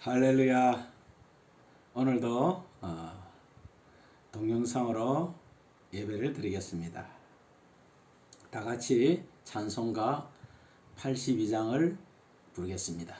할렐루야. 오늘도 동영상으로 예배를 드리겠습니다. 다 같이 찬송가 82장을 부르겠습니다.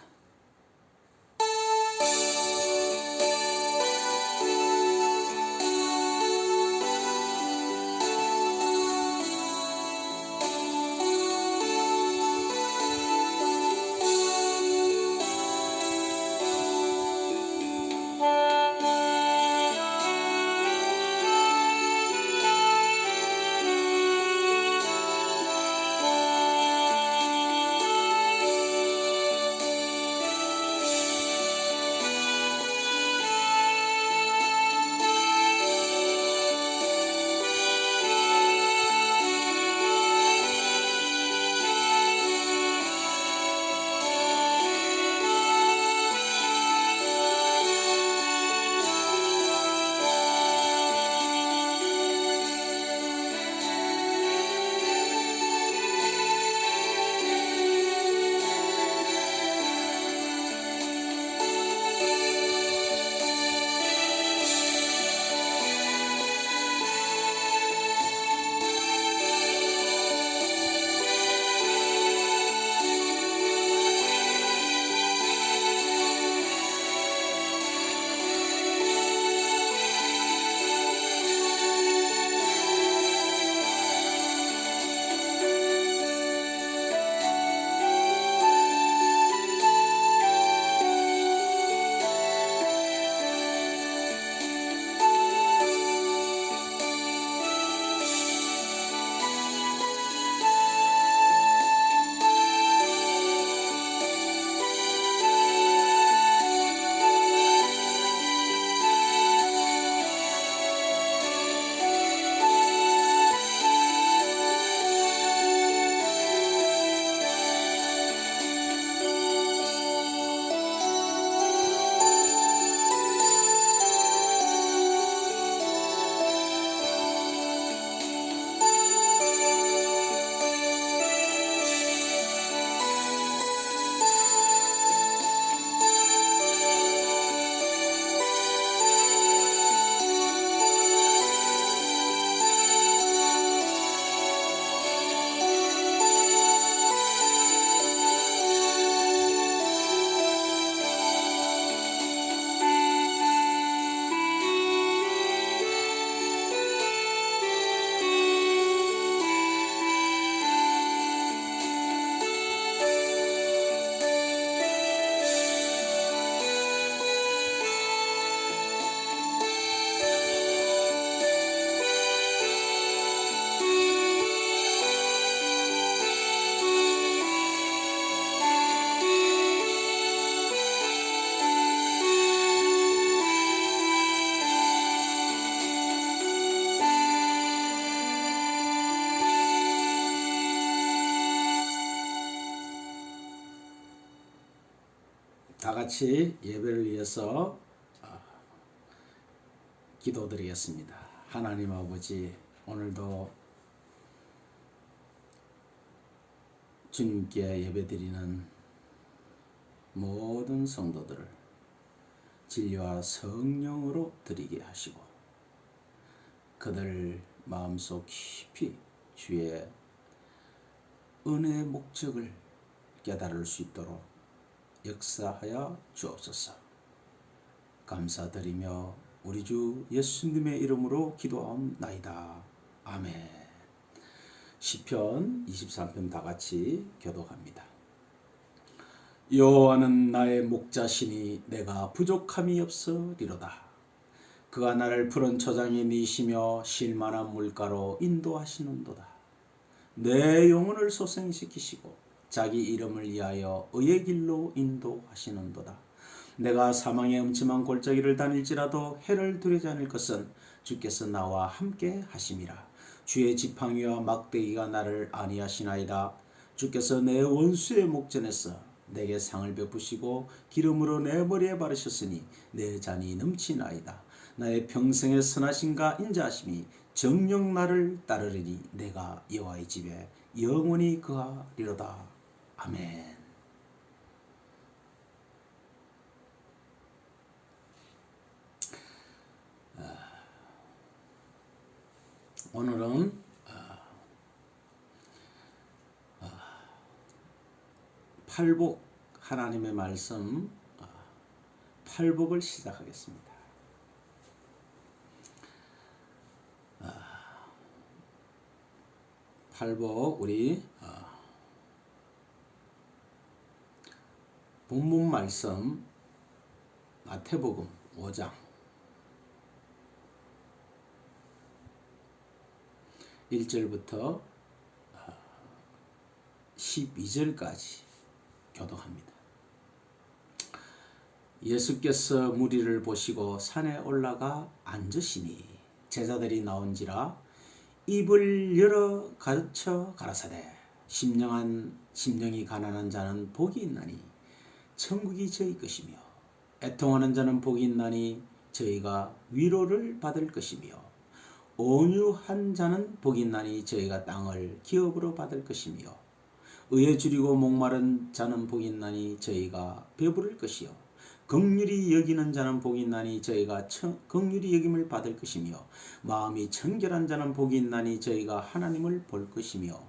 다 같이 예배를 위해서 기도드리겠습니다. 하나님 아버지, 오늘도 주님께 예배드리는 모든 성도들을 진리와 성령으로 드리게 하시고 그들 마음속 깊이 주의 은혜의 목적을 깨달을 수 있도록 역사하여 주옵소서. 감사드리며 우리 주 예수님의 이름으로 기도하옵나이다. 아멘. 시편 23편 다 같이 교독합니다. 여호와는 나의 목자시니 내가 부족함이 없으리로다. 그가 나를 푸른 초장에 니시며 쉴만한 물가로 인도하시는도다. 내 영혼을 소생시키시고 자기 이름을 위하여 의의 길로 인도하시는도다. 내가 사망의 음침한 골짜기를 다닐지라도 해를 두려지 않을 것은 주께서 나와 함께 하심이라. 주의 지팡이와 막대기가 나를 안위하시나이다. 주께서 내 원수의 목전에서 내게 상을 베푸시고 기름으로 내 머리에 바르셨으니 내 잔이 넘치나이다. 나의 평생의 선하심과 인자하심이 정녕 나를 따르리니 내가 여호와의 집에 영원히 거하리로다. 아멘. 오늘은 팔복 하나님의 말씀 팔복을 시작하겠습니다. 팔복 우리 본문 말씀 마태복음 5장 1절부터 12절까지 교독합니다. 예수께서 무리를 보시고 산에 올라가 앉으시니 제자들이 나온지라 입을 열어 가르쳐 가라사대 심령이 가난한 자는 복이 있나니 천국이 저희 것이며 애통하는 자는 복이 있나니 저희가 위로를 받을 것이며 온유한 자는 복이 있나니 저희가 땅을 기업으로 받을 것이며 의에 줄이고 목마른 자는 복이 있나니 저희가 배부를 것이요 긍휼히 여기는 자는 복이 있나니 저희가 긍휼히 여김을 받을 것이며 마음이 청결한 자는 복이 있나니 저희가 하나님을 볼 것이며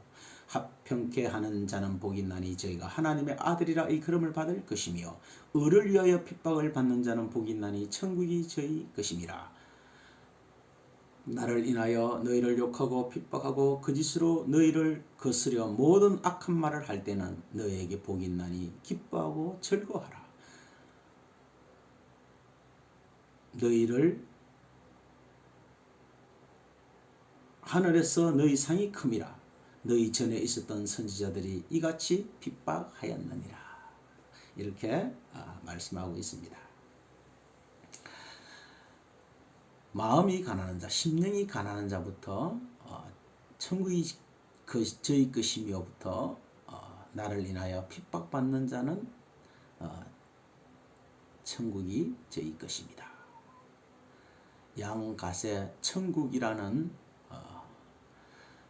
합평케 하는 자는 복이 있나니 저희가 하나님의 아들이라 일컬음을 받을 것이며 의를 위하여 핍박을 받는 자는 복이 있나니 천국이 저희 것임이라. 나를 인하여 너희를 욕하고 핍박하고 거짓으로 너희를 거스려 모든 악한 말을 할 때는 너희에게 복이 있나니 기뻐하고 즐거워하라. 너희를 하늘에서 너희 상이 큼이라. 너희 전에 있었던 선지자들이 이같이 핍박하였느니라. 이렇게 말씀하고 있습니다. 마음이 가난한 자, 심령이 가난한 자부터 천국이 저희 것이며부터 나를 인하여 핍박받는 자는 천국이 저희 것입니다. 양가세 천국이라는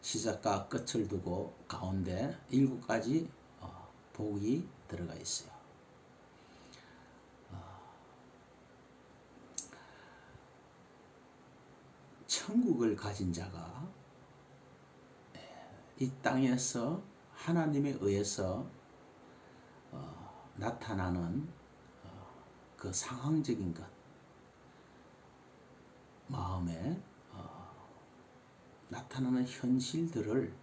시작과 끝을 두고 가운데 7가지 복이 들어가 있어요. 천국을 가진 자가 이 땅에서 하나님에 의해서 나타나는 그 상황적인 것, 마음에 나타나는 현실들을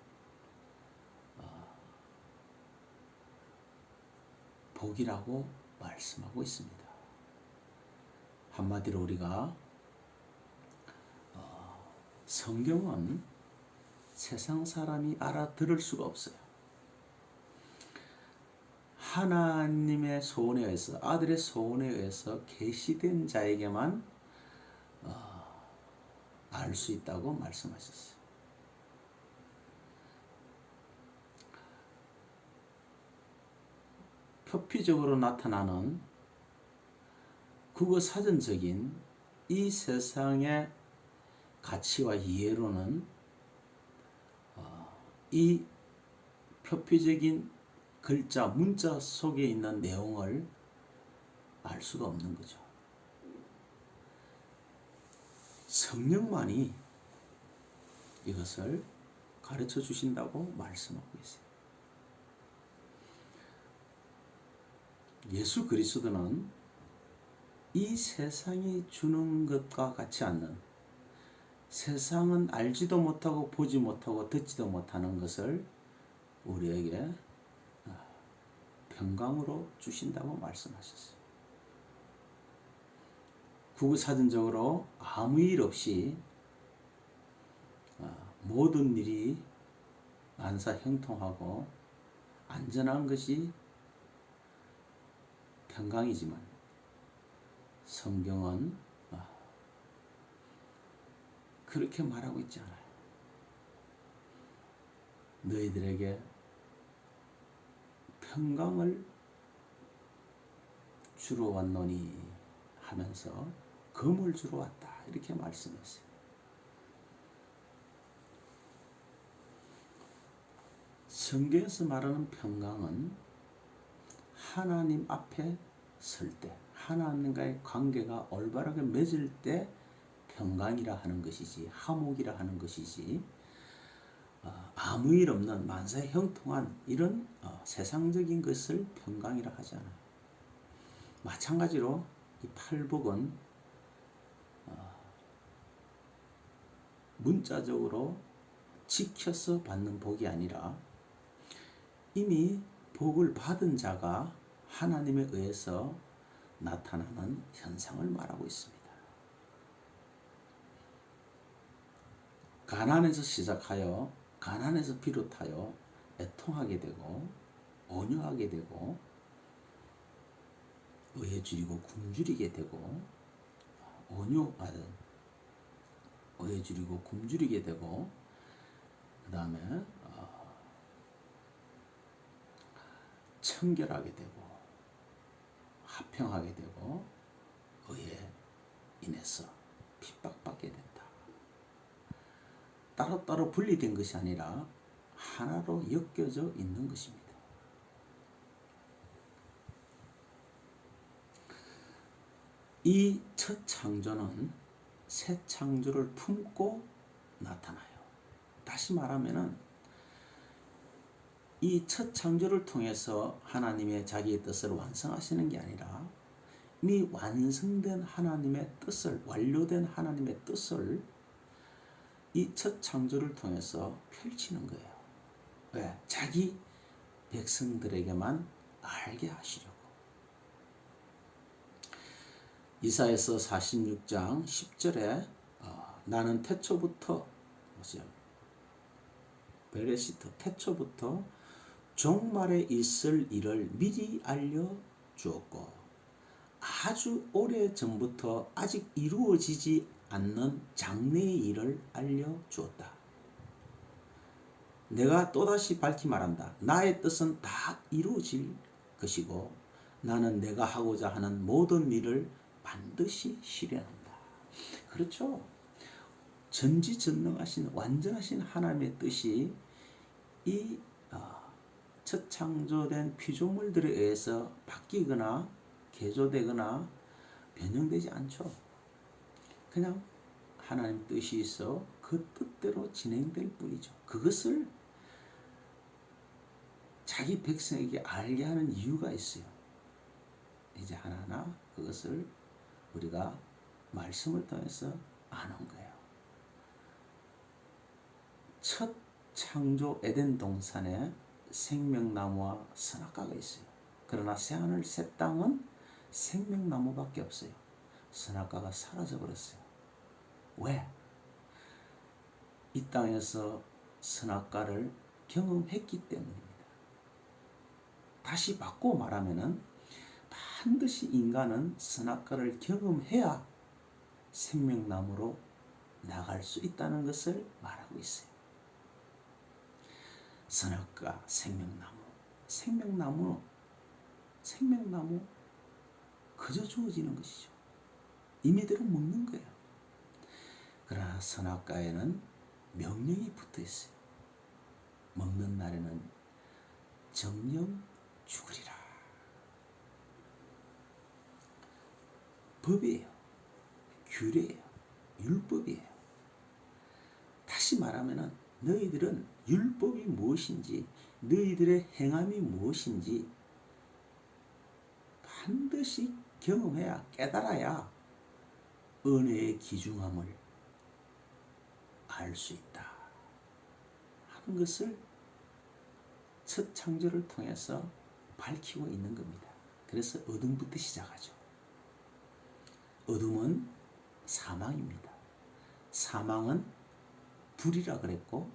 복이라고 말씀하고 있습니다. 한마디로 우리가 성경은 세상 사람이 알아들을 수가 없어요. 하나님의 소원에 의해서, 아들의 소원에 의해서 계시된 자에게만 알 수 있다고 말씀하셨어요. 표피적으로 나타나는 국어사전적인 이 세상의 가치와 이해로는 이 표피적인 글자, 문자 속에 있는 내용을 알 수가 없는 거죠. 성령만이 이것을 가르쳐 주신다고 말씀하고 있어요. 예수 그리스도는 이 세상이 주는 것과 같지 않는, 세상은 알지도 못하고 보지 못하고 듣지도 못하는 것을 우리에게 평강으로 주신다고 말씀하셨어요. 국어사전적으로 아무 일 없이 모든 일이 만사형통하고 안전한 것이 평강이지만 성경은 그렇게 말하고 있지 않아요. 너희들에게 평강을 주러 왔노니 하면서 검을 주러 왔다, 이렇게 말씀했어요. 성경에서 말하는 평강은 하나님 앞에 설 때, 하나님과의 관계가 올바르게 맺을 때 평강이라 하는 것이지, 화목이라 하는 것이지, 아무 일 없는 만사에 형통한 이런 세상적인 것을 평강이라 하지 않아요. 마찬가지로 이 팔복은 문자적으로 지켜서 받는 복이 아니라 이미 복을 받은 자가 하나님에 의해서 나타나는 현상을 말하고 있습니다. 가난에서 시작하여 가난에서 비롯하여 애통하게 되고 온유하게 되고 의에 줄이고 굶주리게 되고 의에 줄이고 굶주리게 되고 그 다음에 청결하게 되고 화평하게 되고 의에 인해서 핍박받게 된다. 따로따로 분리된 것이 아니라 하나로 엮여져 있는 것입니다. 이 첫 창조는 새 창조를 품고 나타나요. 다시 말하면은 이 첫 창조를 통해서 하나님의 자기의 뜻을 완성하시는 게 아니라 이미 완성된 하나님의 뜻을, 완료된 하나님의 뜻을 이 첫 창조를 통해서 펼치는 거예요. 왜? 자기 백성들에게만 알게 하시려고. 이사야서 46장 10절에 나는 태초부터 베레시트 태초부터 종말에 있을 일을 미리 알려주었고 아주 오래전부터 아직 이루어지지 않는 장래의 일을 알려주었다. 내가 또다시 밝히 말한다. 나의 뜻은 다 이루어질 것이고 나는 내가 하고자 하는 모든 일을 반드시 실현한다. 그렇죠. 전지전능하신 완전하신 하나님의 뜻이 이 첫 창조된 피조물들에 의해서 바뀌거나 개조되거나 변형되지 않죠. 그냥 하나님 뜻이 있어 그 뜻대로 진행될 뿐이죠. 그것을 자기 백성에게 알게 하는 이유가 있어요. 이제 하나하나 그것을 우리가 말씀을 통해서 아는 거예요. 첫 창조 에덴 동산에 생명나무와 선악과가 있어요. 그러나 새하늘 새 땅은 생명나무밖에 없어요. 선악과가 사라져 버렸어요. 왜? 이 땅에서 선악과를 경험했기 때문입니다. 다시 바꿔 말하면은 반드시 인간은 선악과를 경험해야 생명나무로 나갈 수 있다는 것을 말하고 있어요. 선악과, 생명나무 그저 주어지는 것이죠. 임의대로 먹는 거예요. 그러나 선악과에는 명령이 붙어 있어요. 먹는 날에는 정령 죽으리라. 법이에요. 규례예요. 율법이에요. 다시 말하면은 너희들은 율법이 무엇인지, 너희들의 행함이 무엇인지 반드시 경험해야, 깨달아야 은혜의 귀중함을 알 수 있다 하는 것을 첫 창조를 통해서 밝히고 있는 겁니다. 그래서 어둠부터 시작하죠. 어둠은 사망입니다. 사망은 불이라 그랬고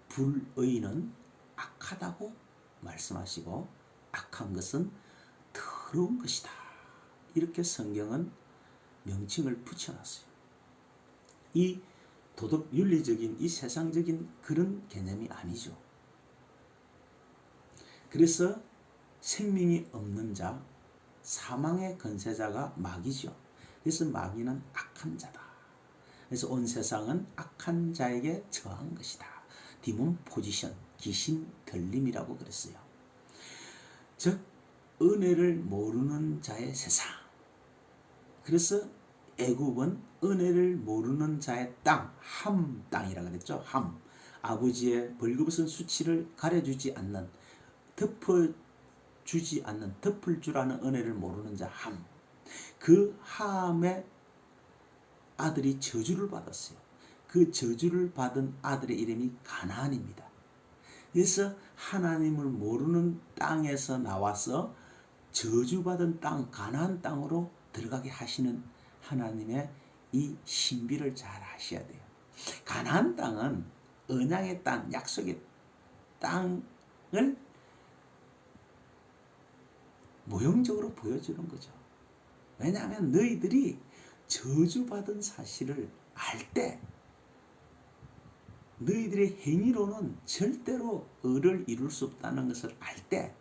불의는 악하다고 말씀하시고 악한 것은 더러운 것이다. 이렇게 성경은 명칭을 붙여놨어요. 이 도덕 윤리적인 이 세상적인 그런 개념이 아니죠. 그래서 생명이 없는 자, 사망의 건세자가 마귀죠. 그래서 마귀는 악한 자다. 그래서 온 세상은 악한 자에게 처한 것이다. 디몬 포지션, 귀신 들림이라고 그랬어요. 즉 은혜를 모르는 자의 세상. 그래서 애굽은 은혜를 모르는 자의 땅, 함 땅이라 그랬죠. 함. 아버지의 벌거벗은 수치를 가려주지 않는, 덮어주지 않는, 덮을 줄 아는 은혜를 모르는 자 함. 그 함의 아들이 저주를 받았어요. 그 저주를 받은 아들의 이름이 가나안입니다. 그래서 하나님을 모르는 땅에서 나와서 저주받은 땅, 가나안 땅으로 들어가게 하시는 하나님의 이 신비를 잘 아셔야 돼요. 가나안 땅은 언약의 땅, 약속의 땅을 모형적으로 보여주는 거죠. 왜냐하면 너희들이 저주받은 사실을 알 때, 너희들의 행위로는 절대로 의를 이룰 수 없다는 것을 알 때,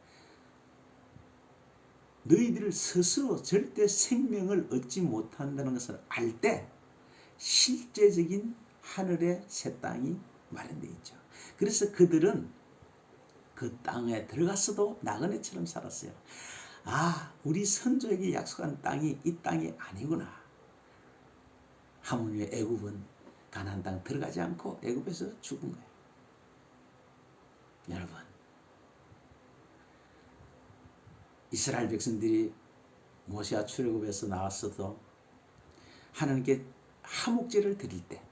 너희들 스스로 절대 생명을 얻지 못한다는 것을 알 때 실제적인 하늘의 새 땅이 마련되어 있죠. 그래서 그들은 그 땅에 들어갔어도 나그네처럼 살았어요. 아, 우리 선조에게 약속한 땅이 이 땅이 아니구나. 하물며 애굽은 가나안 땅 들어가지 않고 애굽에서 죽은 거예요. 여러분, 이스라엘 백성들이 모세와 출애굽에서 나왔어도 하나님께 화목제를 드릴 때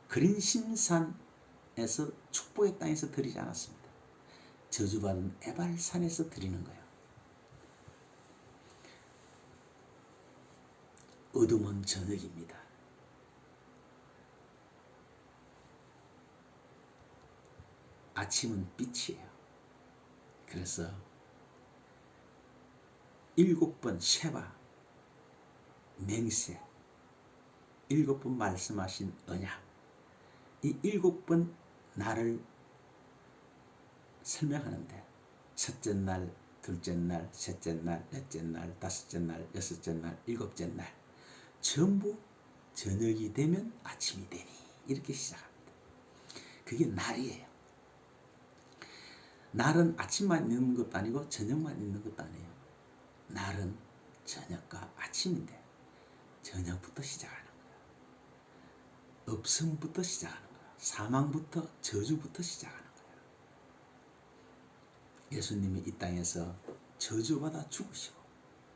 그린 신산에서 축복의 땅에서 드리지 않았습니다. 저주받은 에발산에서 드리는 거예요. 어둠은 저녁입니다. 아침은 빛이에요. 그래서 7번 쉐바, 맹세, 7번 말씀하신 언약, 이 7번 날을 설명하는데 첫째 날, 둘째 날, 셋째 날, 넷째 날, 다섯째 날, 여섯째 날, 일곱째 날 전부 저녁이 되면 아침이 되니 이렇게 시작합니다. 그게 날이에요. 날은 아침만 있는 것도 아니고 저녁만 있는 것도 아니에요. 날은 저녁과 아침인데 저녁부터 시작하는 거예요. 없음부터 시작하는 거예요. 사망부터, 저주부터 시작하는 거예요. 예수님이 이 땅에서 저주받아 죽으시고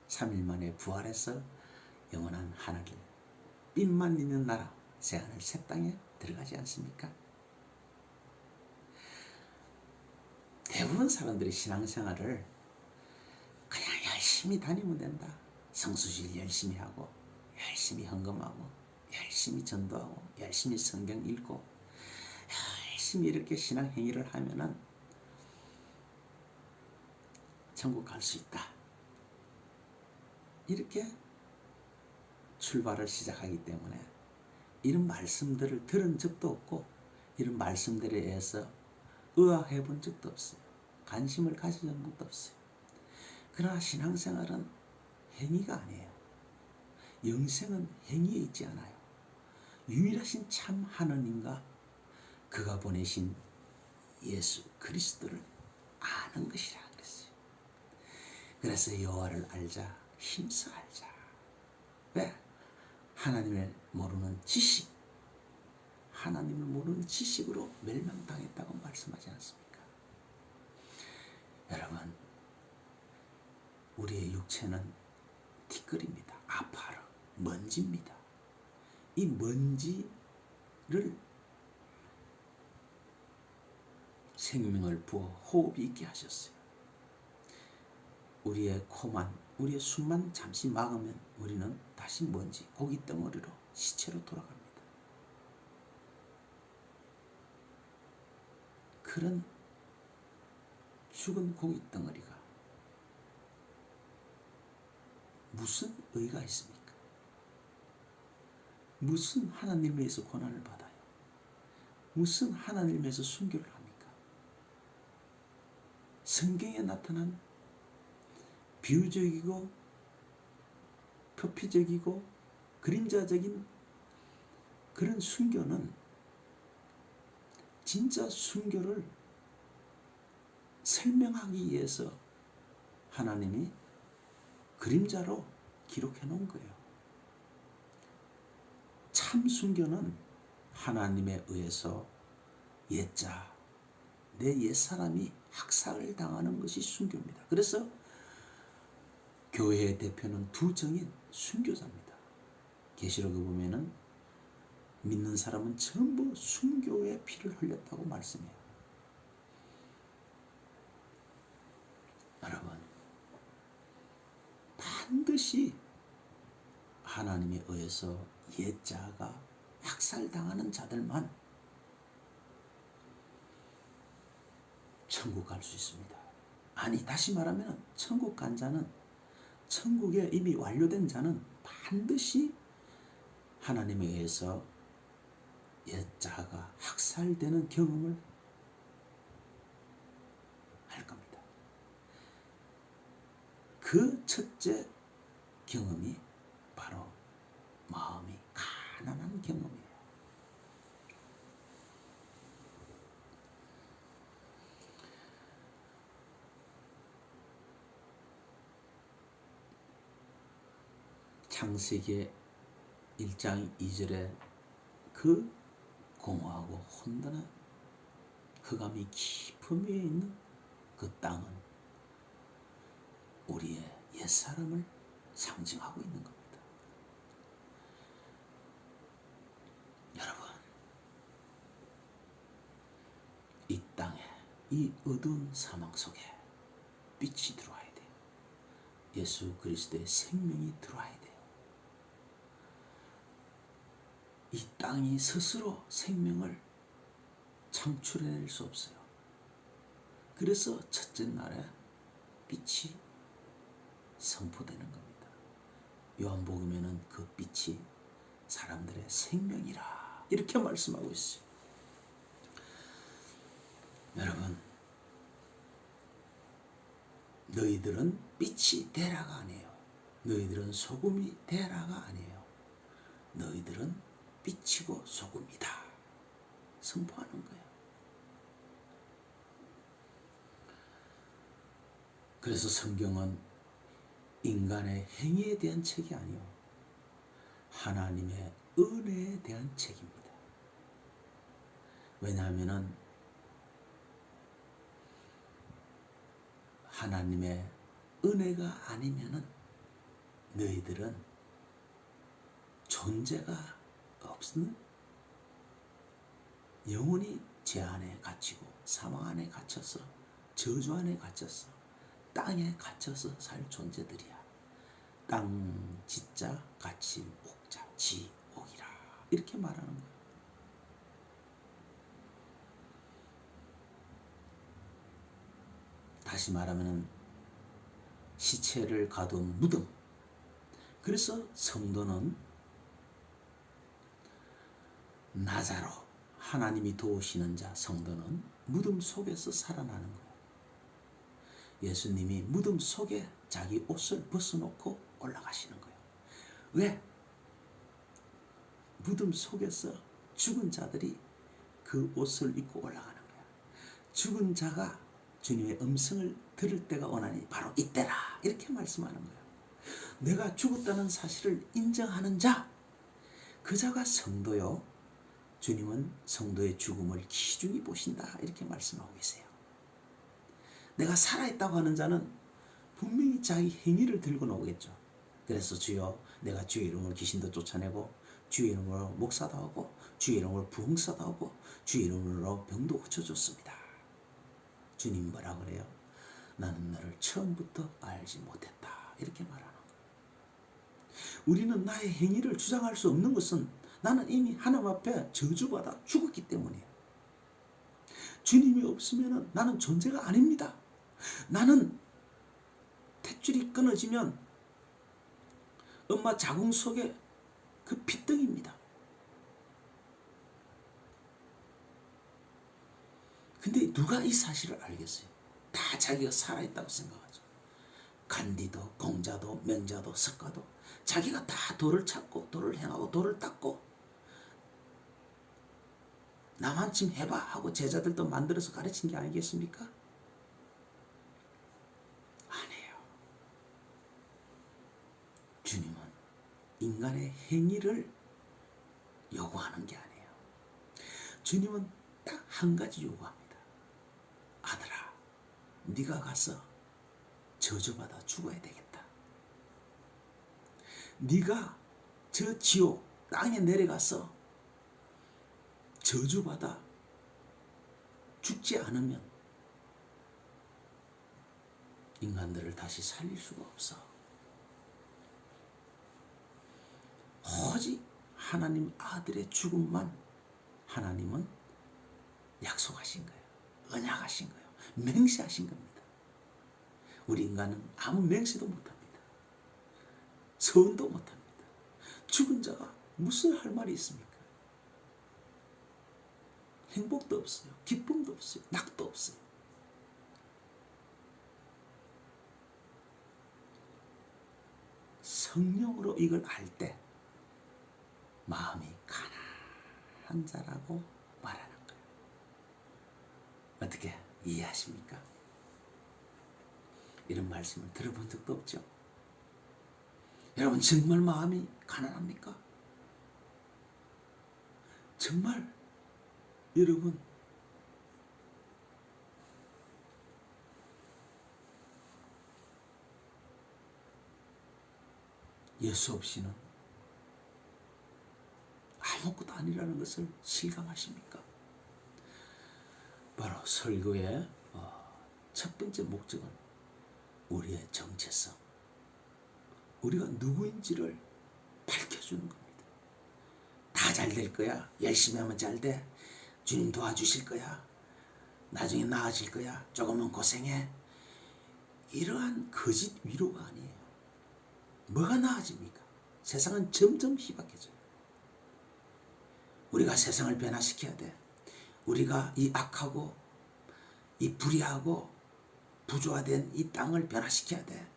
3일 만에 부활해서 영원한 하늘, 빛만 있는 나라, 새하늘 새 땅에 들어가지 않습니까? 대부분 사람들이 신앙생활을 그냥 열심히 다니면 된다. 성수질 열심히 하고, 열심히 헌금하고, 열심히 전도하고, 열심히 성경 읽고, 열심히 이렇게 신앙 행위를 하면은 천국 갈 수 있다. 이렇게 출발을 시작하기 때문에 이런 말씀들을 들은 적도 없고 이런 말씀들에 의해서 의아해 본 적도 없어요. 관심을 가진 것도 없어요. 그러나 신앙생활은 행위가 아니에요. 영생은 행위에 있지 않아요. 유일하신 참 하나님과 그가 보내신 예수 그리스도를 아는 것이라 그랬어요. 그래서 여호와를 알자, 힘써 알자. 왜? 하나님을 모르는 지식, 하나님을 모르는 지식으로 멸망당했다고 말씀하지 않습니까? 여러분, 우리의 육체는 티끌입니다. 아파라, 먼지입니다. 이 먼지를 생명을 부어 호흡이 있게 하셨어요. 우리의 코만, 우리의 숨만 잠시 막으면 우리는 다시 먼지, 고기 덩어리로, 시체로 돌아갑니다. 그런 죽은 고기 덩어리가 무슨 의의가 있습니까? 무슨 하나님에서 고난을 받아요? 무슨 하나님에서 순교를 합니까? 성경에 나타난 비유적이고 표피적이고 그림자적인 그런 순교는 진짜 순교를 설명하기 위해서 하나님이 그림자로 기록해 놓은 거예요. 참 순교는 하나님에 의해서 옛자, 내 옛사람이 학살을 당하는 것이 순교입니다. 그래서 교회의 대표는 두 정인 순교자입니다. 계시록에 보면은 믿는 사람은 전부 순교의 피를 흘렸다고 말씀해요. 여러분, 반드시 하나님에 의해서 옛자가 학살당하는 자들만 천국 갈 수 있습니다. 아니, 다시 말하면 천국 간 자는, 천국에 이미 완료된 자는 반드시 하나님에 의해서 옛자가 학살되는 경험을 할 겁니다. 그 첫째 경험이 바로 마음이 가난한 경험이에요. 창세기 1장 2절에 그 공허하고 혼돈한 흑암이 깊은 위에 있는 그 땅은 우리의 옛사람을 상징하고 있는 겁니다. 여러분, 이 땅에, 이 어두운 사망 속에 빛이 들어와야 돼요. 예수 그리스도의 생명이 들어와야 돼요. 이 땅이 스스로 생명을 창출해낼 수 없어요. 그래서 첫째 날에 빛이 선포되는 겁니다. 요한복음에는 그 빛이 사람들의 생명이라 이렇게 말씀하고 있어요. 여러분, 너희들은 빛이 되라가 아니에요. 너희들은 소금이 되라가 아니에요. 너희들은 빛이고 소금이다 선포하는 거예요. 그래서 성경은 인간의 행위에 대한 책이 아니요, 하나님의 은혜에 대한 책입니다. 왜냐하면 하나님의 은혜가 아니면은 너희들은 존재가 없는, 영원히 죄 안에 갇히고 사망 안에 갇혀서 저주 안에 갇혀서 땅에 갇혀서 살 존재들이야. 땅 지자 갇힌 옥자 지옥이라 이렇게 말하는 거예요. 다시 말하면 시체를 가둔 무덤. 그래서 성도는 나자로, 하나님이 도우시는 자 성도는 무덤 속에서 살아나는 거예요. 예수님이 무덤 속에 자기 옷을 벗어놓고 올라가시는 거예요. 왜? 무덤 속에서 죽은 자들이 그 옷을 입고 올라가는 거야. 죽은 자가 주님의 음성을 들을 때가 오나니 바로 이때라 이렇게 말씀하는 거예요. 내가 죽었다는 사실을 인정하는 자, 그 자가 성도요. 주님은 성도의 죽음을 귀중히 보신다 이렇게 말씀하고 계세요. 내가 살아있다고 하는 자는 분명히 자기 행위를 들고 나오겠죠. 그래서 주여, 내가 주의 이름으로 귀신도 쫓아내고 주의 이름으로 목사도 하고 주의 이름으로 부흥사도 하고 주의 이름으로 병도 고쳐줬습니다. 주님 뭐라 그래요? 나는 너를 처음부터 알지 못했다 이렇게 말하는 거예요. 우리는 나의 행위를 주장할 수 없는 것은 나는 이미 하나님 앞에 저주받아 죽었기 때문이에요. 주님이 없으면 나는 존재가 아닙니다. 나는 탯줄이 끊어지면 엄마 자궁 속에 그 핏덩입니다. 근데 누가 이 사실을 알겠어요? 다 자기가 살아있다고 생각하죠. 간디도 공자도 명자도 석가도 자기가 다 도를 찾고 도를 행하고 도를 닦고 나만 좀 해봐 하고 제자들도 만들어서 가르친 게 아니겠습니까? 아니에요. 주님은 인간의 행위를 요구하는 게 아니에요. 주님은 딱 한 가지 요구합니다. 아들아, 네가 가서 저주받아 죽어야 되겠다. 네가 저 지옥 땅에 내려가서 저주받아 죽지 않으면 인간들을 다시 살릴 수가 없어. 오직 하나님 아들의 죽음만 하나님은 약속하신 거예요. 언약하신 거예요. 맹세하신 겁니다. 우리 인간은 아무 맹세도 못합니다. 서원도 못합니다. 죽은 자가 무슨 할 말이 있습니까? 행복도 없어요. 기쁨도 없어요. 낙도 없어요. 성령으로 이걸 알 때 마음이 가난한 자라고 말하는 거예요. 어떻게 이해하십니까? 이런 말씀을 들어본 적도 없죠? 여러분 정말 마음이 가난합니까? 정말 여러분 예수 없이는 아무것도 아니라는 것을 실감하십니까? 바로 설교의 첫 번째 목적은 우리의 정체성, 우리가 누구인지를 밝혀주는 겁니다. 다 잘 될 거야. 열심히 하면 잘 돼. 주님 도와주실 거야. 나중에 나아질 거야. 조금은 고생해. 이러한 거짓 위로가 아니에요. 뭐가 나아집니까? 세상은 점점 희박해져요. 우리가 세상을 변화시켜야 돼. 우리가 이 악하고 이 불의하고 부조화된 이 땅을 변화시켜야 돼.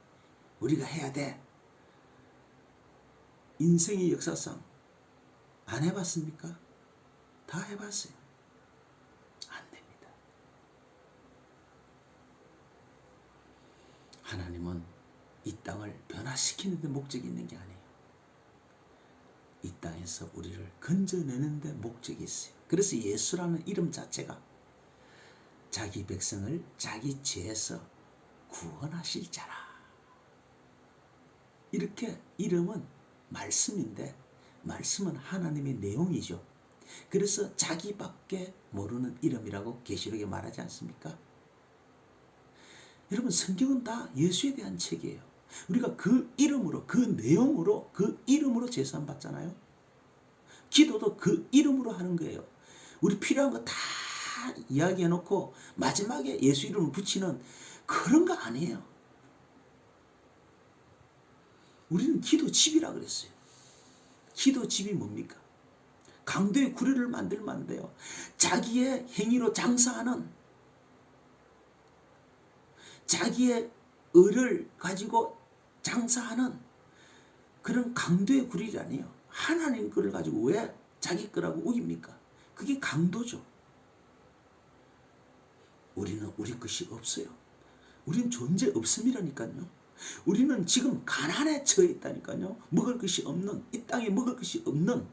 우리가 해야 돼. 인생의 역사상 안 해봤습니까? 다 해봤어요. 안 됩니다. 하나님은 이 땅을 변화시키는 데 목적이 있는 게 아니에요. 이 땅에서 우리를 건져내는 데 목적이 있어요. 그래서 예수라는 이름 자체가 자기 백성을 자기 죄에서 구원하실 자라. 이렇게 이름은 말씀인데 말씀은 하나님의 내용이죠. 그래서 자기밖에 모르는 이름이라고 계시록에 말하지 않습니까? 여러분 성경은 다 예수에 대한 책이에요. 우리가 그 이름으로 그 내용으로 그 이름으로 제사함 받잖아요. 기도도 그 이름으로 하는 거예요. 우리 필요한 거 다 이야기해놓고 마지막에 예수 이름을 붙이는 그런 거 아니에요. 우리는 기도집이라 그랬어요. 기도집이 뭡니까? 강도의 구례를 만들면 안 돼요. 자기의 행위로 장사하는, 자기의 의를 가지고 장사하는 그런 강도의 구례이 아니에요. 하나님 거를 가지고 왜 자기 거라고 우깁니까? 그게 강도죠. 우리는 우리 것이 없어요. 우리는 존재 없음이라니까요. 우리는 지금 가난에 처해 있다니까요. 먹을 것이 없는, 이 땅에 먹을 것이 없는,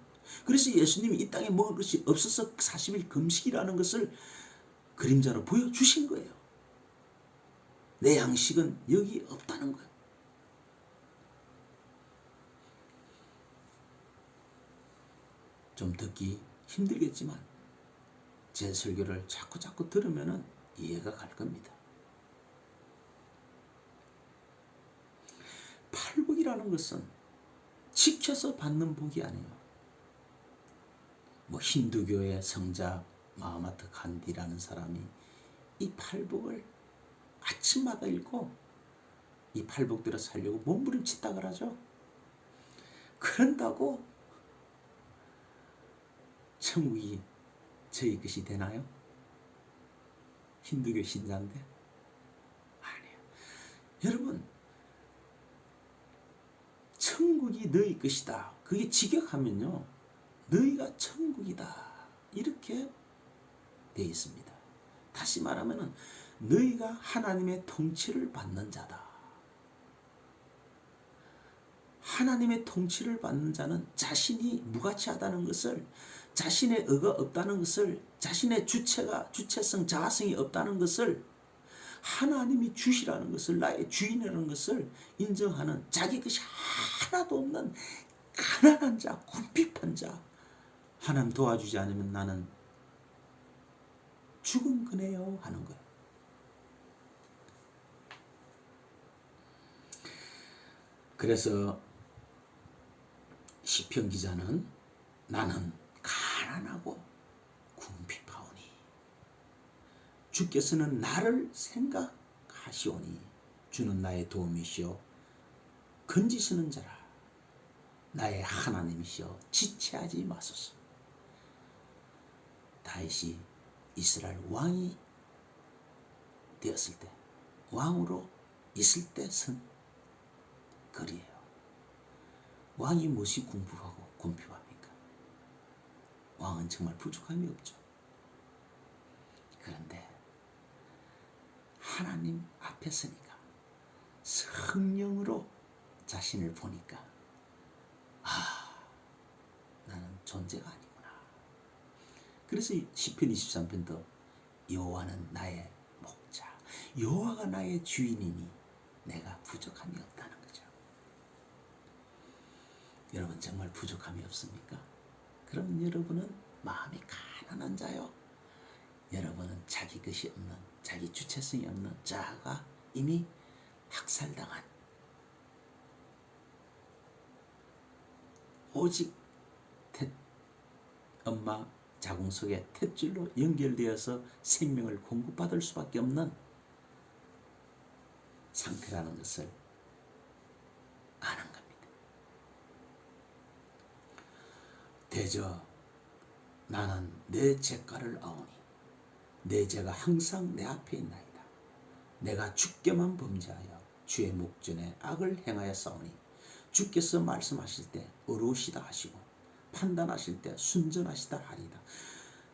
그래서 예수님이 이 땅에 먹을 것이 없어서 40일 금식이라는 것을 그림자로 보여주신 거예요. 내 양식은 여기 없다는 거예요. 좀 듣기 힘들겠지만 제 설교를 자꾸 들으면 이해가 갈 겁니다. 팔복이라는 것은 지켜서 받는 복이 아니에요. 뭐 힌두교의 성자 마하마트 간디라는 사람이 이 팔복을 아침마다 읽고 이 팔복대로 살려고 몸부림치다가 하죠. 그런다고 천국이 저희 것이 되나요? 힌두교 신자인데? 아니에요. 여러분, 천국이 너희 것이다. 그게 직역하면요, 너희가 천국이다. 이렇게 되어 있습니다. 다시 말하면 너희가 하나님의 통치를 받는 자다. 하나님의 통치를 받는 자는 자신이 무가치하다는 것을, 자신의 의가 없다는 것을, 자신의 주체성, 자아성이 없다는 것을, 하나님이 주시라는 것을, 나의 주인이라는 것을 인정하는, 자기 것이 하나도 없는 가난한 자, 궁핍한 자. 하나님 도와주지 않으면 나는 죽은 거네요 하는 거예요. 그래서 시편 기자는 나는 가난하고 궁핍하오니 주께서는 나를 생각하시오니 주는 나의 도움이시오 건지시는 자라 나의 하나님이시여 지체하지 마소서. 다윗이 이스라엘 왕이 되었을 때, 왕으로 있을 때 선 글이에요. 왕이 무엇이 궁핍하고 궁핍합니까? 왕은 정말 부족함이 없죠. 그런데 하나님 앞에 서니까, 성령으로 자신을 보니까 나는 존재가 아니구나. 그래서 시편 23편도 여호와는 나의 목자, 여호와가 나의 주인이니 내가 부족함이 없다는 거죠. 여러분 정말 부족함이 없습니까? 그럼 여러분은 마음이 가난한 자요. 여러분은 자기 것이 없는, 자기 주체성이 없는 자아가 이미 학살당한, 오직 엄마 자궁 속에 탯줄로 연결되어서 생명을 공급받을 수밖에 없는 상태라는 것을 아는 겁니다. 대저 나는 내 죄가를 아오니 내 죄가 항상 내 앞에 있나이다. 내가 주께만 범죄하여 주의 목전에 악을 행하여 싸우니 주께서 말씀하실 때 어루시다 하시고 판단하실 때 순전하시다 하리다.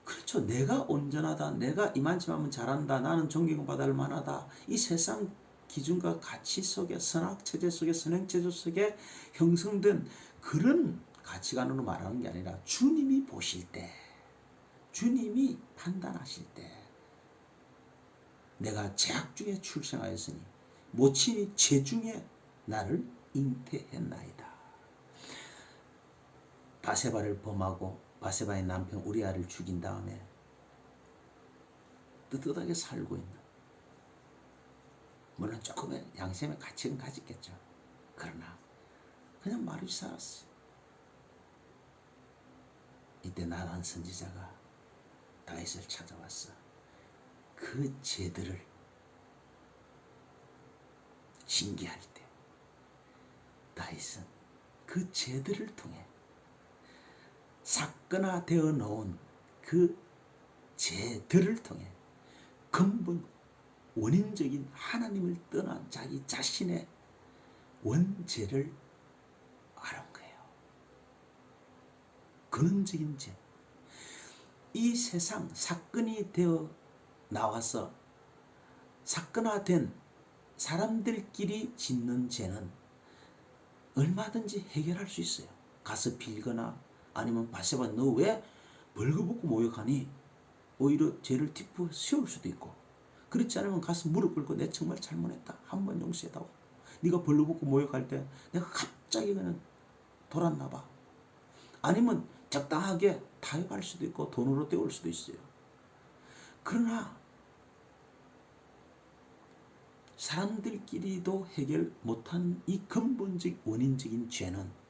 그렇죠. 내가 온전하다, 내가 이만치만 잘한다, 나는 존경받을 만하다, 이 세상 기준과 가치 속에, 선악체제 속에, 선행체제 속에 형성된 그런 가치관으로 말하는 게 아니라 주님이 보실 때, 주님이 판단하실 때 내가 죄악 중에 출생하였으니 모친이 죄 중에 나를 잉태했나이다. 바세바를 범하고 바세바의 남편 우리아를 죽인 다음에 떳떳하게 살고 있는, 물론 조금의 양심의 가치는 가졌겠죠. 그러나 그냥 말없이 살았어요. 이때 나단 선지자가 다윗을 찾아왔어. 그 죄들을 징계할 때 다윗은 그 죄들을 통해 사건화되어 놓은 그 죄들을 통해 근본 원인적인 하나님을 떠난 자기 자신의 원죄를 알은 거예요. 근원적인 죄. 이 세상 사건이 되어 나와서 사건화된 사람들끼리 짓는 죄는 얼마든지 해결할 수 있어요. 가서 빌거나 아니면 바세바 너 왜 벌거벗고 모욕하니? 오히려 죄를 뒷부어 세울 수도 있고, 그렇지 않으면 가서 무릎 꿇고 내 정말 잘못했다, 한 번 용서해다오. 네가 벌거벗고 모욕할 때 내가 갑자기 그냥 돌았나 봐. 아니면 적당하게 타협할 수도 있고 돈으로 때울 수도 있어요. 그러나 사람들끼리도 해결 못한 이 근본적 원인적인 죄는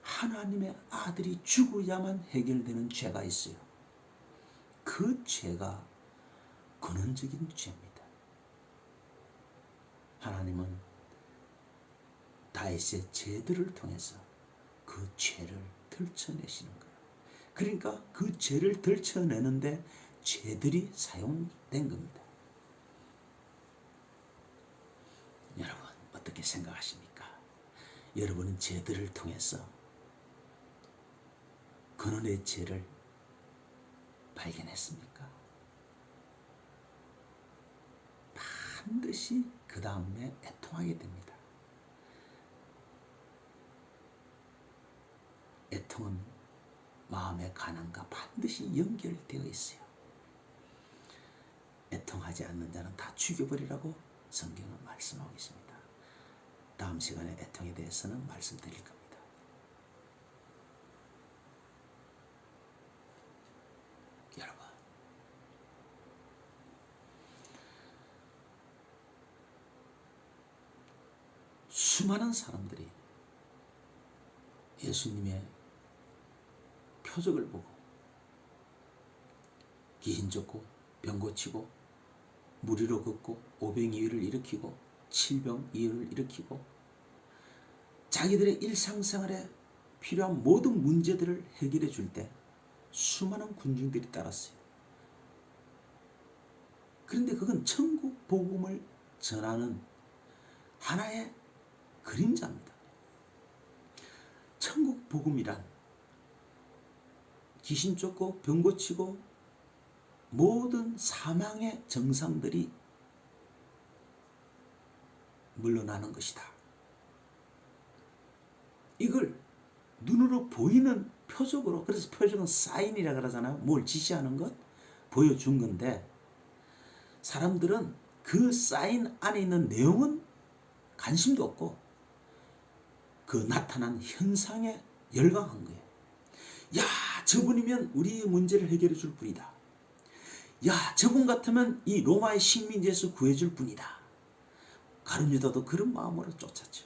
하나님의 아들이 죽어야만 해결되는 죄가 있어요. 그 죄가 근원적인 죄입니다. 하나님은 다윗의 죄들을 통해서 그 죄를 들춰내시는 거예요. 그러니까 그 죄를 들춰내는데 죄들이 사용된 겁니다. 여러분 어떻게 생각하십니까? 여러분은 죄들을 통해서 근원의 죄를 발견했습니까? 반드시 그 다음에 애통하게 됩니다. 애통은 마음의 가난과 반드시 연결되어 있어요. 애통하지 않는 자는 다 죽여버리라고 성경은 말씀하고 있습니다. 다음 시간에 애통에 대해서는 말씀드릴 겁니다. 여러분, 수많은 사람들이 예수님의 표적을 보고 귀신 쫓고 병 고치고 무리로 걷고 오병이어를 일으키고 칠병이어를 일으키고 자기들의 일상생활에 필요한 모든 문제들을 해결해 줄 때 수많은 군중들이 따랐어요. 그런데 그건 천국 복음을 전하는 하나의 그림자입니다. 천국 복음이란 귀신 쫓고 병 고치고 모든 사망의 정상들이 물러나는 것이다. 이걸 눈으로 보이는 표적으로, 그래서 표적은 사인이라 그러잖아요. 뭘 지시하는 것, 보여준 건데 사람들은 그 사인 안에 있는 내용은 관심도 없고 그 나타난 현상에 열광한 거예요. 야, 저분이면 우리의 문제를 해결해 줄 분이다. 야, 저분 같으면 이 로마의 식민지에서 구해줄 분이다. 가룟 유다도 그런 마음으로 쫓았죠.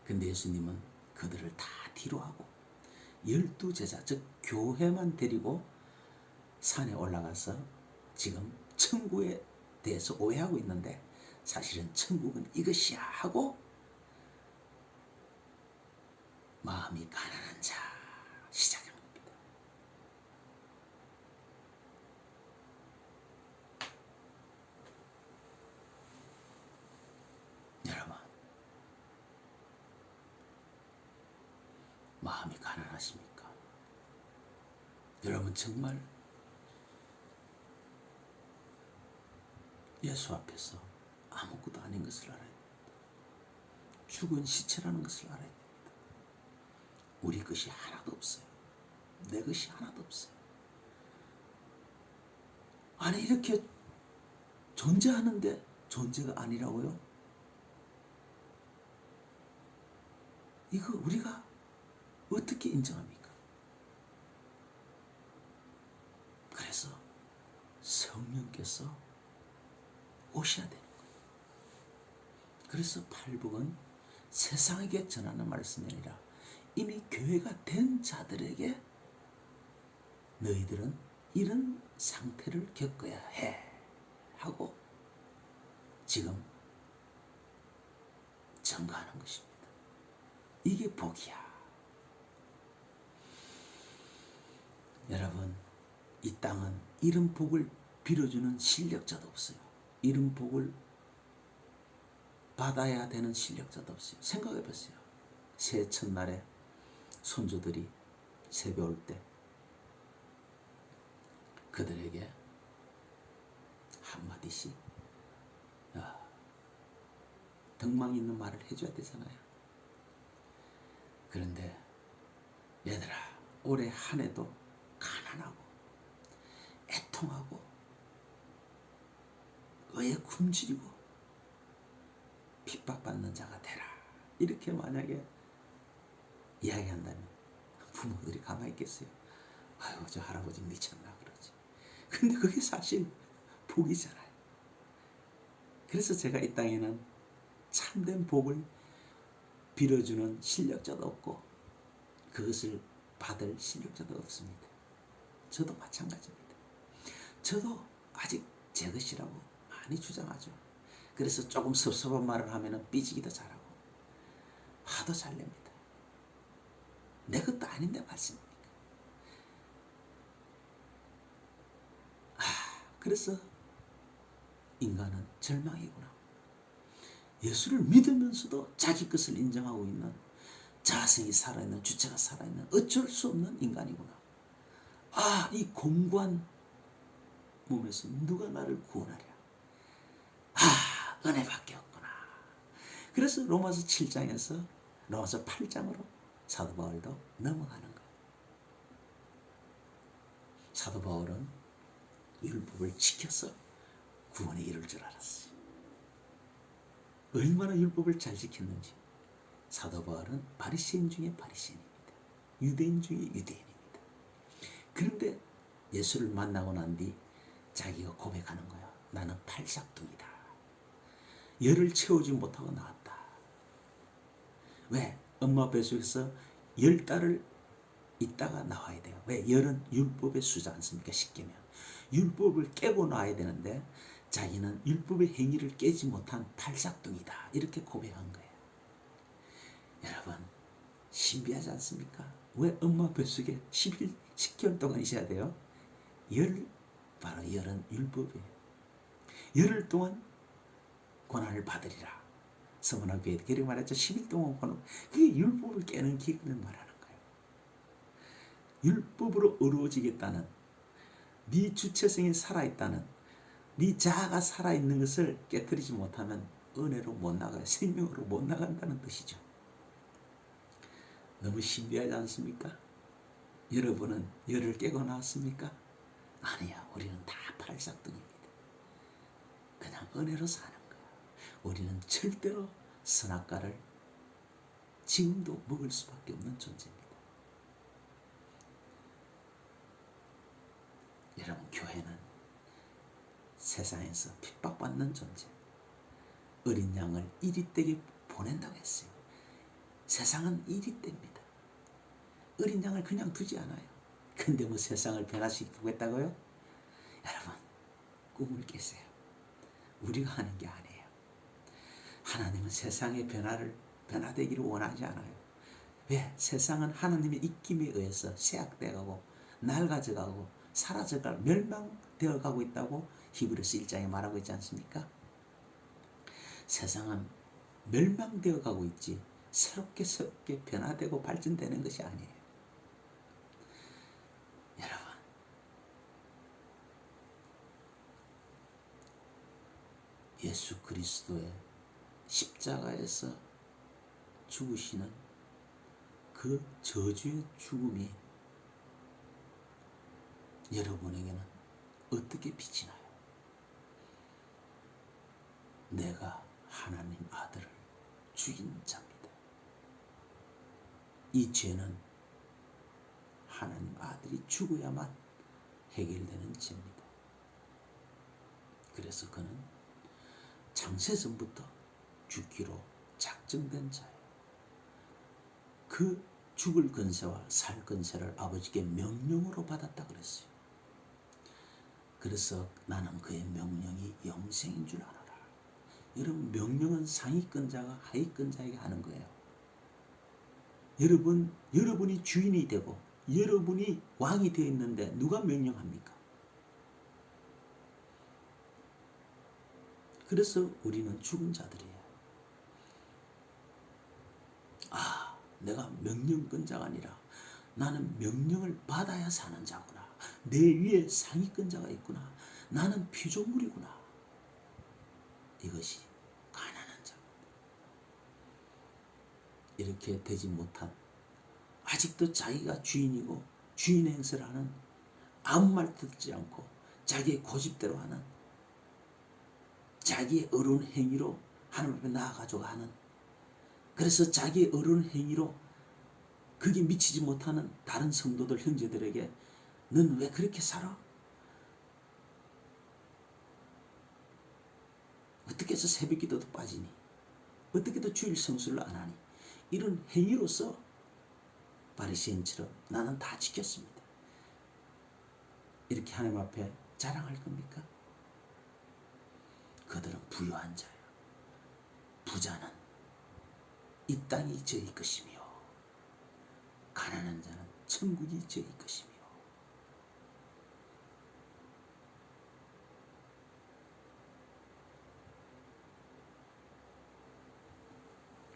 근데 예수님은 그들을 다 뒤로하고 12제자, 즉 교회만 데리고 산에 올라가서 지금 천국에 대해서 오해하고 있는데 사실은 천국은 이것이야 하고 마음이 가난한 자 시작합니다. 여러분, 마음이 가난하십니까? 여러분 정말 예수 앞에서 아무것도 아닌 것을 알아야 됩니다. 죽은 시체라는 것을 알아야 됩니다. 우리 것이 하나도 없어요. 내 것이 하나도 없어요. 아니, 이렇게 존재하는데 존재가 아니라고요? 이거 우리가 어떻게 인정합니까? 그래서 성령께서 오셔야 되는 거예요. 그래서 팔복은 세상에게 전하는 말씀이 아니라 이미 교회가 된 자들에게 너희들은 이런 상태를 겪어야 해 하고 지금 전가하는 것입니다. 이게 복이야. 여러분, 이 땅은 이런 복을 빌어주는 실력자도 없어요. 이런 복을 받아야 되는 실력자도 없어요. 생각해 보세요. 새해 첫날에 손주들이 세배 올 때 그들에게 한마디씩 덕망 있는 말을 해줘야 되잖아요. 그런데 얘들아, 올해 한 해도 가난하고 애통하고 의에 굶주리고 핍박받는 자가 되라, 이렇게 만약에 이야기한다면 부모들이 가만히 있겠어요? 아유, 저 할아버지 미쳤나 그러지. 근데 그게 사실 복이잖아요. 그래서 제가 이 땅에는 참된 복을 빌어주는 실력자도 없고 그것을 받을 실력자도 없습니다. 저도 마찬가지입니다. 저도 아직 제 것이라고 많이 주장하죠. 그래서 조금 섭섭한 말을 하면 삐지기도 잘하고 화도 잘 냅니다. 내 것도 아닌데 맞습니까? 그래서 인간은 절망이구나. 예수를 믿으면서도 자기 것을 인정하고 있는, 자성이 살아있는, 주체가 살아있는 어쩔 수 없는 인간이구나. 이 공고한 몸에서 누가 나를 구원하랴. 은혜밖에 없구나. 그래서 로마서 7장에서 로마서 8장으로 사도 바울도 넘어가는 거예요. 사도 바울은 율법을 지켜서 구원에 이를 줄 알았어요. 얼마나 율법을 잘 지켰는지. 사도 바울은 바리새인 중에 바리새인입니다. 유대인 중에 유대인입니다. 그런데 예수를 만나고 난 뒤 자기가 고백하는 거야. 나는 팔싹둥이다. 열을 채우지 못하고 나왔다. 왜? 엄마 뱃속에서 10달을 있다가 나와야 돼요. 왜? 열은 율법의 수지 않습니까? 쉽게면 율법을 깨고 나와야 되는데 자기는 율법의 행위를 깨지 못한 팔싹둥이다. 이렇게 고백한 거예요. 여러분, 신비하지 않습니까? 왜 엄마 뱃속에 10개월 동안 있어야 돼요? 바로 열은 율법이에요. 열흘 동안 고난을 받으리라. 서문화교회 그렇게 말했죠. 10일 동안 고난. 그게 율법을 깨는 기근을 말하는 거예요. 율법으로 어루어지겠다는, 네 주체성이 살아있다는, 네 자아가 살아있는 것을 깨뜨리지 못하면 은혜로 못 나가요. 생명으로 못 나간다는 뜻이죠. 너무 신비하지 않습니까? 여러분은 열을 깨고 나왔습니까? 아니야. 우리는 다 팔싹둥입니다. 그냥 은혜로 사는 거야. 우리는 절대로 선악과를 지금도 먹을 수밖에 없는 존재입니다. 여러분, 교회는 세상에서 핍박받는 존재, 어린 양을 이리떼게 보낸다고 했어요. 세상은 이리떼입니다. 어린 양을 그냥 두지 않아요. 근데 뭐 세상을 변화시키겠다고요? 여러분, 꿈을 깨세요. 우리가 하는 게 아니에요. 하나님은 세상의 변화되기를 원하지 않아요. 왜? 세상은 하나님의 입김에 의해서 쇠약되어가고 낡아져가고 사라져가고 멸망되어가고 있다고 히브리서 1장에 말하고 있지 않습니까? 세상은 멸망되어가고 있지 새롭게 변화되고 발전되는 것이 아니에요. 여러분, 예수 그리스도의 십자가에서 죽으시는 그 저주의 죽음이 여러분에게는 어떻게 빛이 나요? 내가 하나님 아들을 죽인 자입니다. 이 죄는 하나님 아들이 죽어야만 해결되는 죄입니다. 그래서 그는 창세전부터 죽기로 작정된 자예요. 그 죽을 권세와 살 권세를 아버지께 명령으로 받았다 그랬어요. 그래서 나는 그의 명령이 영생인 줄 알아라. 여러분, 명령은 상위권자가 하위권자에게 하는 거예요. 여러분이 주인이 되고 여러분이 왕이 되어 있는데 누가 명령합니까? 그래서 우리는 죽은 자들이에요. 내가 명령권자가 아니라 나는 명령을 받아야 사는 자구나. 내 위에 상위권자가 있구나. 나는 피조물이구나. 이것이 가난한 자입니다. 이렇게 되지 못한, 아직도 자기가 주인이고 주인 행세를 하는, 아무 말 듣지 않고 자기의 고집대로 하는, 자기의 어려운 행위로 하나님 앞에 나아가려고 하는, 그래서 자기의 어려운 행위로 그게 미치지 못하는 다른 성도들, 형제들에게 넌 왜 그렇게 살아? 어떻게 해서 새벽 기도도 빠지니? 어떻게 또 주일 성수를 안 하니? 이런 행위로서 바리새인처럼 나는 다 지켰습니다. 이렇게 하나님 앞에 자랑할 겁니까? 그들은 부유한 자예요. 부자는 이 땅이 저의 것이며 가난한 자는 천국이 저의 것이며.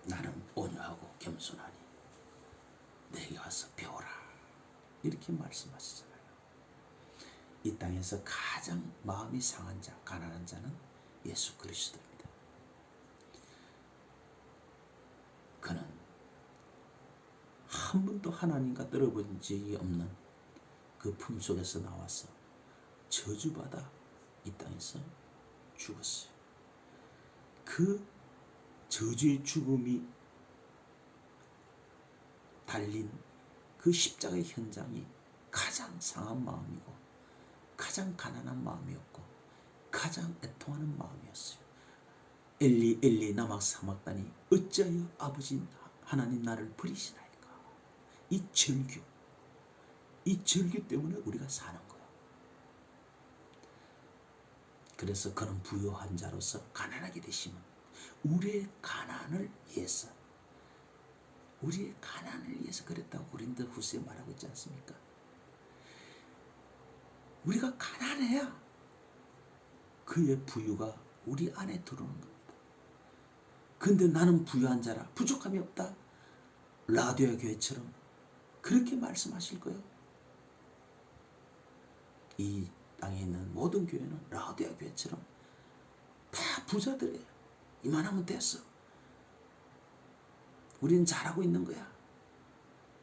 나는 온유하고 겸손하니 내게 와서 배우라. 이렇게 말씀하시잖아요. 이 땅에서 가장 마음이 상한 자, 가난한 자는 예수 그리스도입니다. 그는 한 번도 하나님과 떨어본 적이 없는 그 품속에서 나와서 저주받아 이 땅에서 죽었어요. 그 저주의 죽음이 달린 그 십자가의 현장이 가장 상한 마음이고 가장 가난한 마음이었고 가장 애통하는 마음이었어요. 엘리 엘리 라마 사박다니 어찌하여 아버지 하나님 나를 버리시나이까. 이 절규 때문에 우리가 사는 거예요. 그래서 그는 부유한 자로서 가난하게 되시면 우리의 가난을 위해서 그랬다고 고린도후서에 말하고 있지 않습니까? 우리가 가난해야 그의 부유가 우리 안에 들어오는 겁니다. 근데 나는 부유한 자라 부족함이 없다. 라디오 교회처럼 그렇게 말씀하실 거예요. 이 땅에 있는 모든 교회는 라디오 교회처럼 다 부자들이에요. 이만하면 됐어. 우리는 잘하고 있는 거야.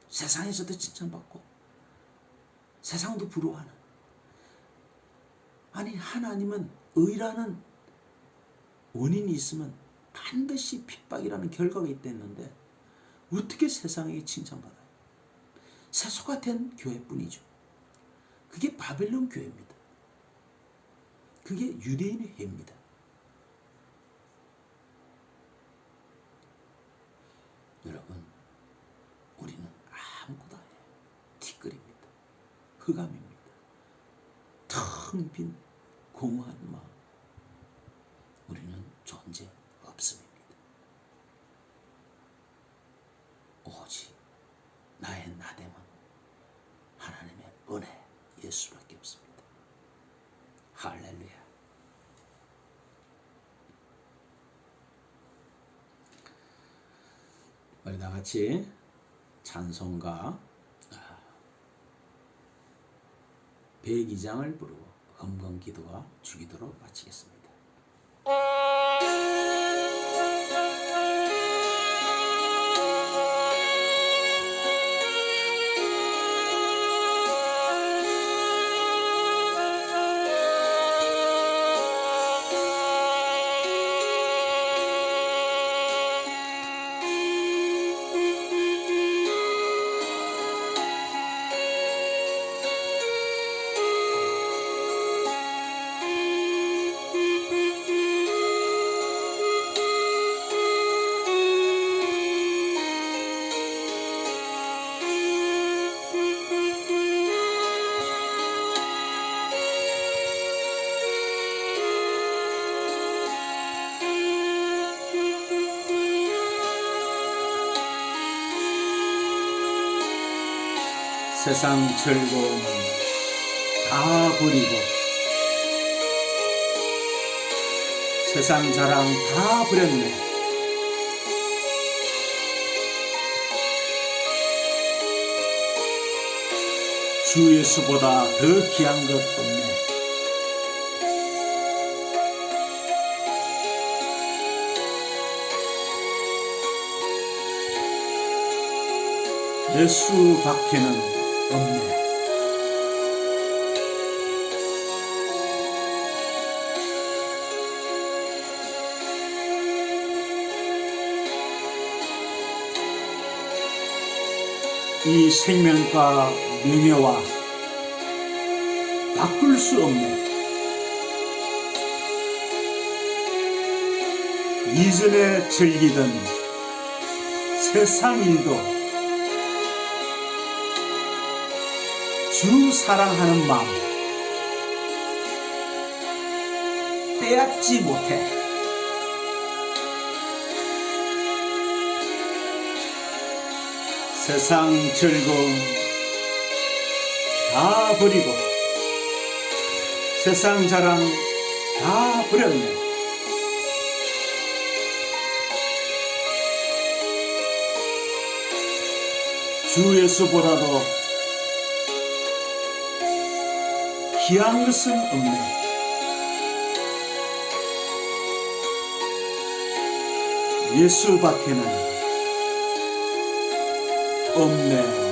세상에서도 칭찬받고 세상도 부러워하는. 아니 하나님은 의라는 원인이 있으면 반드시 핍박이라는 결과가 있댔는데 어떻게 세상에게 칭찬받아요? 세소가 된 교회뿐이죠. 그게 바벨론 교회입니다. 그게 유대인의 회입니다. 여러분, 우리는 아무것도 아니에요. 티끌입니다. 흑암입니다. 텅 빈 공허한 마음. 우리는 존재 없음입니다. 오직 나의 나됨은 하나님의 은혜 예수밖에 없습니다. 할렐루야. 우리 다 같이 찬송가 102장을 부르고 헌금 기도와 주기도로 마치겠습니다. 세상 즐거움 다 버리고 세상 자랑 다 버렸네. 주 예수보다 더 귀한 것 없네. 예수 밖에는 없네. 이 생명과 명예와 바꿀 수 없네. 이전에 즐기던 세상 일도 주 사랑하는 마음 빼앗지 못해. 세상 즐거움 다 버리고 세상 자랑 다 버렸네. 주 예수보다도 귀한 것은 없네. 예수 밖에는 없네.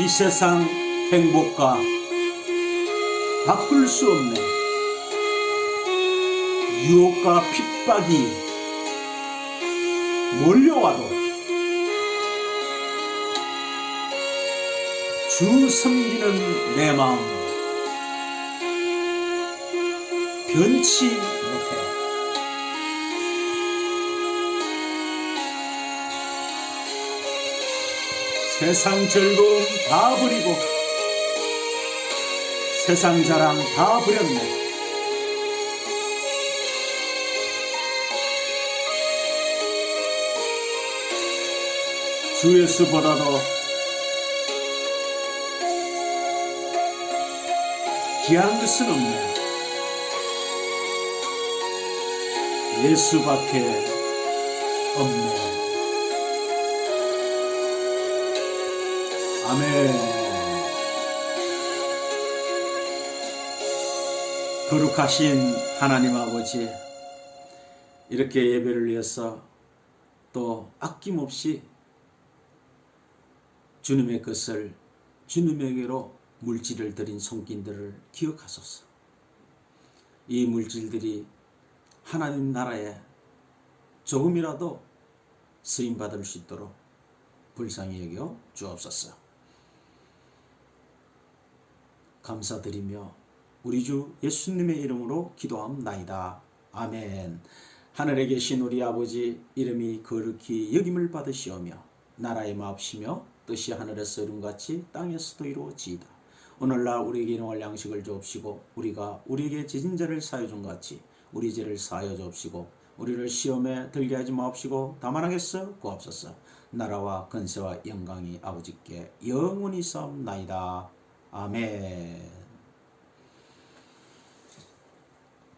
이 세상 행복과 바꿀 수 없네. 유혹과 핍박이 몰려와도 주 섬기는 내 마음 변치 못해. 세상 즐거움 다 버리고 세상 자랑 다 버렸네. 주 예수보다도 귀한 것은 없네. 예수밖에 없네. 아멘. 거룩하신 하나님 아버지, 이렇게 예배를 위해서 또 아낌없이 주님의 것을 주님에게로 물질을 드린 손길들을 기억하소서. 이 물질들이 하나님 나라에 조금이라도 쓰임받을 수 있도록 불쌍히 여겨 주옵소서. 감사드리며 우리 주 예수님의 이름으로 기도함나이다. 아멘. 하늘에 계신 우리 아버지, 이름이 거룩히 여김을 받으시오며 나라의 마옵시며 뜻이 하늘에서 이룬같이 땅에서도 이루어지이다. 오늘날 우리에게 일용할 양식을 주옵시고 우리가 우리에게 지진 죄를 사하여 준 같이 우리 죄를 사하여 주옵시고 우리를 시험에 들게 하지 마옵시고 다만 악에서 구하옵소서. 나라와 권세와 영광이 아버지께 영원히 있사옵나이다. 아멘.